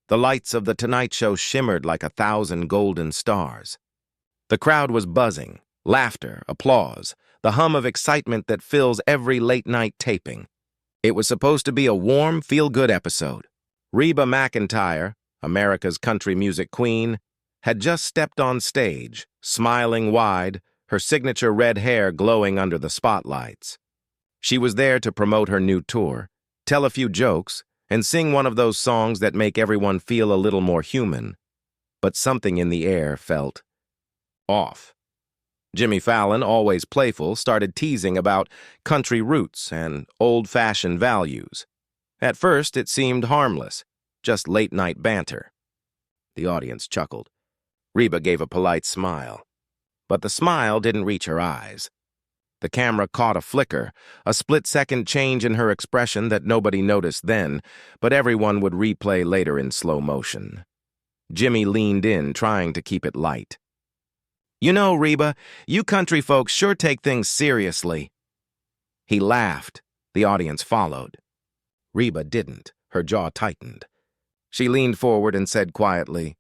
The lights of The Tonight Show shimmered like 1,000 golden stars. The crowd was buzzing, laughter, applause, the hum of excitement that fills every late-night taping. It was supposed to be a warm, feel-good episode. Reba McEntire, America's country music queen, had just stepped on stage, smiling wide, her signature red hair glowing under the spotlights. She was there to promote her new tour, tell a few jokes, and sing one of those songs that make everyone feel a little more human. But something in the air felt off. Jimmy Fallon, always playful, started teasing about country roots and old-fashioned values. At first, it seemed harmless, just late-night banter. The audience chuckled. Reba gave a polite smile. But the smile didn't reach her eyes. The camera caught a flicker, a split-second change in her expression that nobody noticed then, but everyone would replay later in slow motion. Jimmy leaned in, trying to keep it light. "You know, Reba, you country folks sure take things seriously." He laughed. The audience followed. Reba didn't. Her jaw tightened. She leaned forward and said quietly,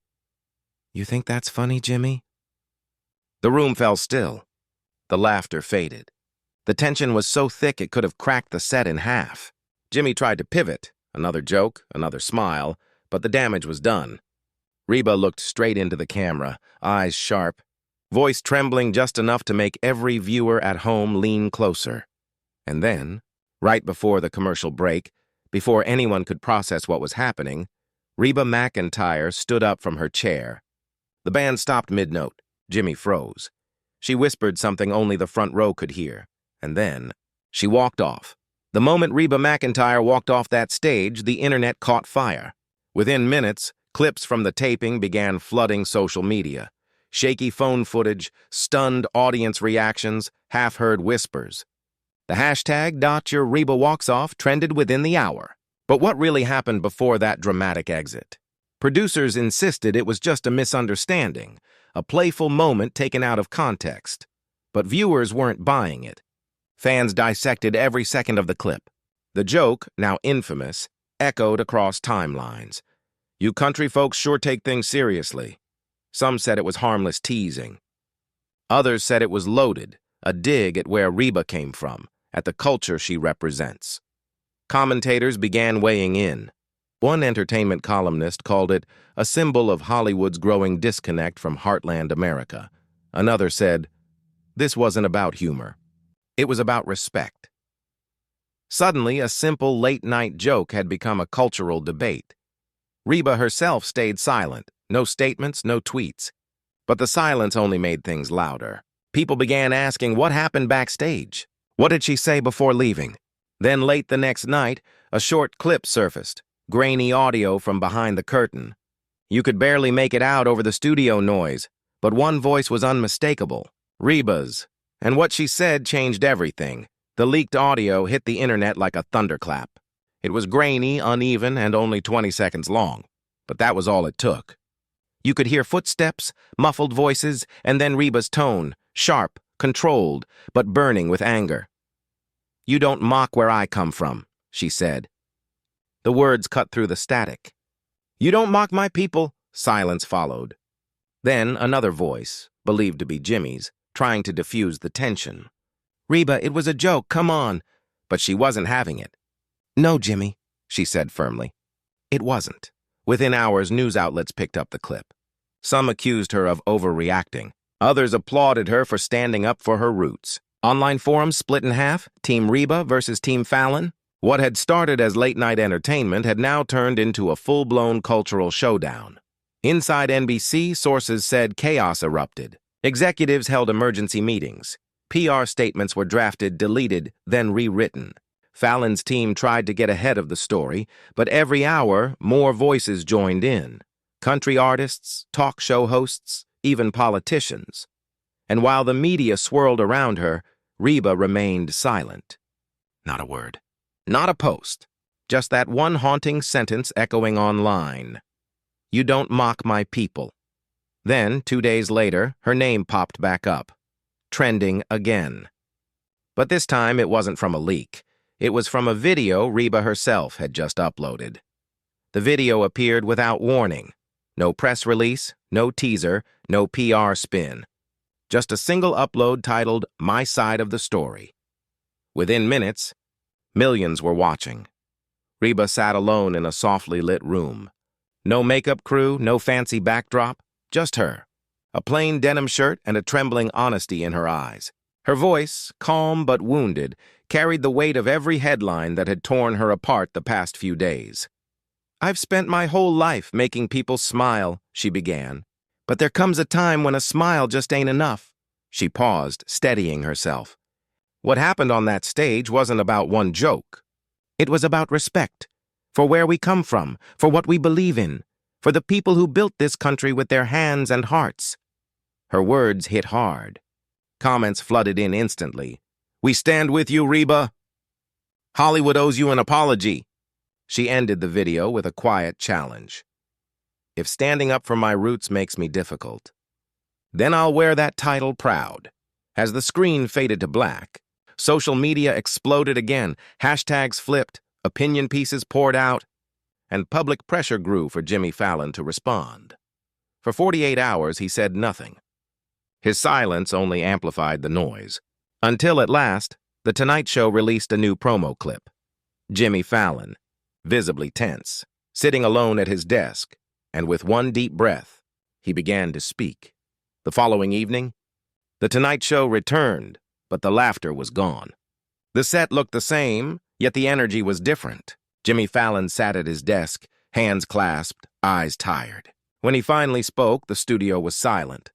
"You think that's funny, Jimmy?" The room fell still. The laughter faded. The tension was so thick it could have cracked the set in half. Jimmy tried to pivot, another joke, another smile, but the damage was done. Reba looked straight into the camera, eyes sharp, voice trembling just enough to make every viewer at home lean closer. And then, right before the commercial break, before anyone could process what was happening, Reba McEntire stood up from her chair. The band stopped mid-note. Jimmy froze. She whispered something only the front row could hear, and then she walked off. The moment Reba McEntire walked off that stage, the internet caught fire. Within minutes, clips from the taping began flooding social media. Shaky phone footage, stunned audience reactions, half-heard whispers. The hashtag #YourRebaWalksOff trended within the hour. But what really happened before that dramatic exit? Producers insisted it was just a misunderstanding, a playful moment taken out of context. But viewers weren't buying it. Fans dissected every second of the clip. The joke, now infamous, echoed across timelines. "You country folks sure take things seriously." Some said it was harmless teasing. Others said it was loaded, a dig at where Reba came from, at the culture she represents. Commentators began weighing in. One entertainment columnist called it a symbol of Hollywood's growing disconnect from heartland America. Another said, this wasn't about humor. It was about respect. Suddenly, a simple late-night joke had become a cultural debate. Reba herself stayed silent, no statements, no tweets. But the silence only made things louder. People began asking what happened backstage. What did she say before leaving? Then late the next night, a short clip surfaced, grainy audio from behind the curtain. You could barely make it out over the studio noise, but one voice was unmistakable, Reba's. And what she said changed everything. The leaked audio hit the internet like a thunderclap. It was grainy, uneven, and only 20 seconds long. But that was all it took. You could hear footsteps, muffled voices, and then Reba's tone, sharp, controlled, but burning with anger. "You don't mock where I come from," she said. The words cut through the static. "You don't mock my people," silence followed. Then another voice, believed to be Jimmy's, trying to diffuse the tension. "Reba, it was a joke, come on." But she wasn't having it. "No, Jimmy," she said firmly. It wasn't. Within hours, news outlets picked up the clip. Some accused her of overreacting. Others applauded her for standing up for her roots. Online forums split in half, Team Reba versus Team Fallon. What had started as late-night entertainment had now turned into a full-blown cultural showdown. Inside NBC, sources said chaos erupted. Executives held emergency meetings. PR statements were drafted, deleted, then rewritten. Fallon's team tried to get ahead of the story, but every hour, more voices joined in. Country artists, talk show hosts, even politicians. And while the media swirled around her, Reba remained silent. Not a word. Not a post. Just that one haunting sentence echoing online. "You don't mock my people." Then, 2 days later, her name popped back up. Trending again. But this time it wasn't from a leak. It was from a video Reba herself had just uploaded. The video appeared without warning. No press release, no teaser, no PR spin. Just a single upload titled, "My Side of the Story." Within minutes, millions were watching. Reba sat alone in a softly lit room. No makeup crew, no fancy backdrop, just her. A plain denim shirt and a trembling honesty in her eyes. Her voice, calm but wounded, carried the weight of every headline that had torn her apart the past few days. "I've spent my whole life making people smile," she began. "But there comes a time when a smile just ain't enough." She paused, steadying herself. What happened on that stage wasn't about one joke. It was about respect, for where we come from, for what we believe in, for the people who built this country with their hands and hearts. Her words hit hard. Comments flooded in instantly. "We stand with you, Reba. Hollywood owes you an apology." She ended the video with a quiet challenge. "If standing up for my roots makes me difficult, then I'll wear that title proud." As the screen faded to black, social media exploded again, hashtags flipped, opinion pieces poured out, and public pressure grew for Jimmy Fallon to respond. For 48 hours, he said nothing. His silence only amplified the noise. Until at last, The Tonight Show released a new promo clip. Jimmy Fallon, visibly tense, sitting alone at his desk, and with one deep breath, he began to speak. The following evening, The Tonight Show returned, but the laughter was gone. The set looked the same, yet the energy was different. Jimmy Fallon sat at his desk, hands clasped, eyes tired. When he finally spoke, the studio was silent.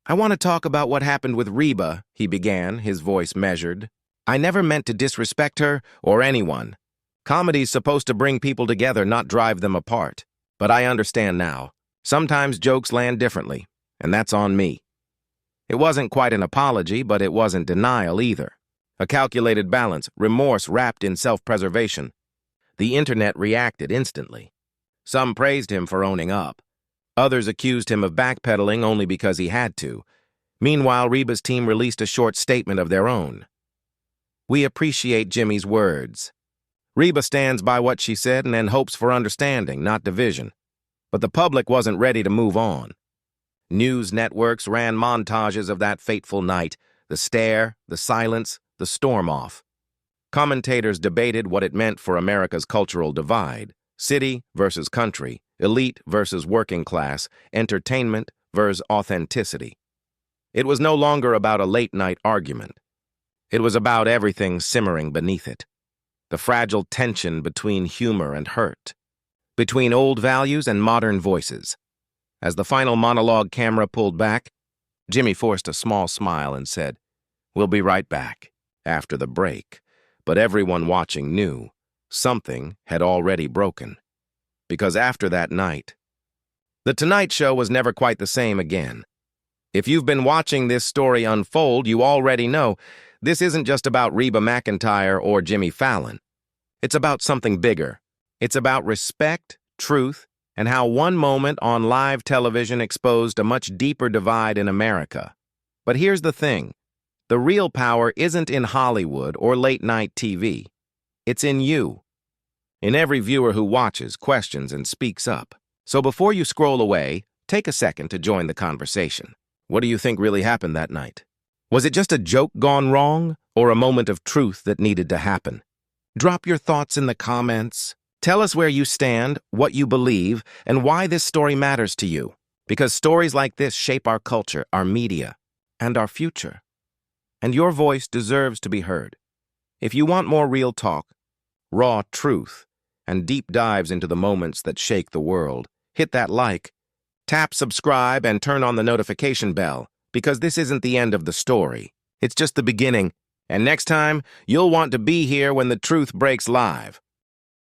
"I want to talk about what happened with Reba," he began, his voice measured. "I never meant to disrespect her or anyone. Comedy's supposed to bring people together, not drive them apart. But I understand now. Sometimes jokes land differently, and that's on me." It wasn't quite an apology, but it wasn't denial either. A calculated balance, remorse wrapped in self-preservation. The internet reacted instantly. Some praised him for owning up. Others accused him of backpedaling only because he had to. Meanwhile, Reba's team released a short statement of their own. "We appreciate Jimmy's words. Reba stands by what she said and hopes for understanding, not division." But the public wasn't ready to move on. News networks ran montages of that fateful night, the stare, the silence, the storm-off. Commentators debated what it meant for America's cultural divide, city versus country, elite versus working class, entertainment versus authenticity. It was no longer about a late-night argument. It was about everything simmering beneath it. The fragile tension between humor and hurt, between old values and modern voices. As the final monologue camera pulled back, Jimmy forced a small smile and said, "We'll be right back," after the break. But everyone watching knew something had already broken. Because after that night, The Tonight Show was never quite the same again. If you've been watching this story unfold, you already know this isn't just about Reba McEntire or Jimmy Fallon. It's about something bigger. It's about respect, truth, and how one moment on live television exposed a much deeper divide in America. But here's the thing. The real power isn't in Hollywood or late-night TV. It's in you. In every viewer who watches, questions, and speaks up. So before you scroll away, take a second to join the conversation. What do you think really happened that night? Was it just a joke gone wrong, or a moment of truth that needed to happen? Drop your thoughts in the comments. Tell us where you stand, what you believe, and why this story matters to you. Because stories like this shape our culture, our media, and our future. And your voice deserves to be heard. If you want more real talk, raw truth, and deep dives into the moments that shake the world, hit that like, tap subscribe, and turn on the notification bell, because this isn't the end of the story. It's just the beginning. And next time, you'll want to be here when the truth breaks live.